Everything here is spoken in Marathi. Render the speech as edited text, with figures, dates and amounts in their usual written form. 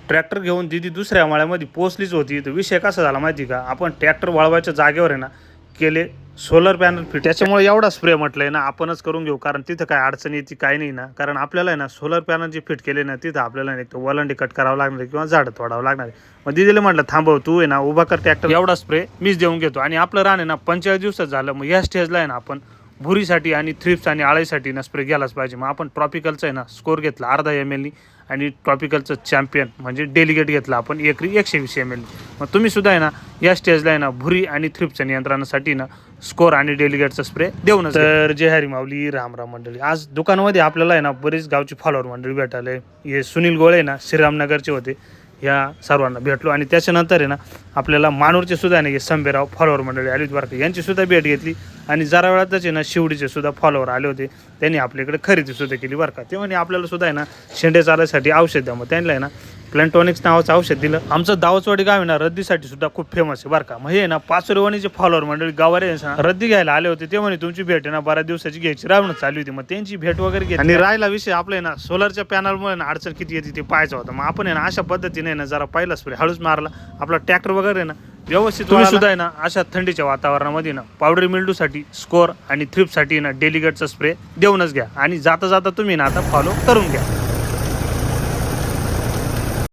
ट्रॅक्टर घेऊन दिदी दुसऱ्या माळ्यामध्ये पोचलीच होती. तर विषय कसा झाला माहिती का, आपण ट्रॅक्टर वळवायच्या जागेवर आहे ना केले सोलर पॅनल फिट. त्याच्यामुळे एवढा स्प्रे म्हटलंय ना आपणच करून घेऊ, कारण तिथं काय अडचण येते काही नाही ना. कारण आपल्याला आहे ना सोलर पॅनल जे फिट केले ना तिथं आपल्याला एक तर वलंडी कट करावं लागणार किंवा झाडं तोडावं लागणार आहे. मग दिदीला म्हटलं थांबव, तू आहे ना उभा कर ट्रॅक्टर, एवढा स्प्रे मीच देऊन घेतो. आणि आपलं रान आहे ना 45 दिवसात झालं. मग या स्टेजला आहे ना आपण भुरीसाठी आणि थ्रिप्स आणि आळीसाठी ना स्प्रे घ्यायलाच पाहिजे. मग आपण ट्रॉपिकलचा आहे ना स्कोर घेतला अर्धा ml आणि ट्रॉपिकलचं चॅम्पियन म्हणजे डेलिगेट घेतला आपण एकरी 120 ml. मग तुम्ही सुद्धा आहे ना या स्टेजला आहे ना भुरी आणि थ्रिप्सच्या नियंत्रणासाठी ना स्कोर आणि डेलिगेटचा स्प्रे देऊनच. तर जय हरी माऊली, राम राम मंडळी. आज दुकानामध्ये आपल्याला आहे ना बरीच गावची फॉलोअर मंडळी भेटायला. हे सुनील गोळे ना श्रीरामनगरचे होते, ह्या सर्वांना भेटलो. आणि त्याच्यानंतर आहे ना आपल्याला मानूरचे सुद्धा नाही संभेराव फॉलोअर मंडळी आली होती बरं का, यांची सुद्धा भेट घेतली. आणि जरा वेळातच आहे ना शिवडीचे सुद्धा फॉलोअर आले होते, त्यांनी आपल्याकडे खरेदी सुद्धा केली बरं का. ते म्हणे आपल्याला सुद्धा आहे ना शेंडे चालायसाठी औषध द्या. मग त्यांना आहे ना प्लॅन्टॉनिक्स नावाचं औषध दिलं. आमचं दावचवाडी गाव आहे ना रद्दीसाठी सुद्धा खूप फेमस आहे बरं का. मग हे ना पाचोरेवाणीचे फॉलोअर मंडळी गावारे रद्दी घ्यायला आले होते. ते म्हणे तुमची भेट आहे ना बऱ्याच दिवसाची घ्यायची राहूनच चालू होती. मग त्यांची भेट वगैरे घेतली. आणि राहिला विषय आपल्या ना सोलरच्या पॅनलमुळे ना अडचण किती येते ते पाहायचं होतं. मग आपण आहे ना अशा पद्धतीने ना जरा पहिला स्प्रे हळूच मारला, आपला ट्रॅक्टर वगैरे ना व्यवस्थित. तुम्ही सुद्धा आहे ना अशा थंडीच्या वातावरणामध्ये ना पावडर मिल्डूसाठी स्कोर आणि थ्रिप्ससाठी ना डेलिगेटचा स्प्रे देऊनच घ्या. आणि जाता जाता तुम्ही ना आता फॉलो करून घ्या.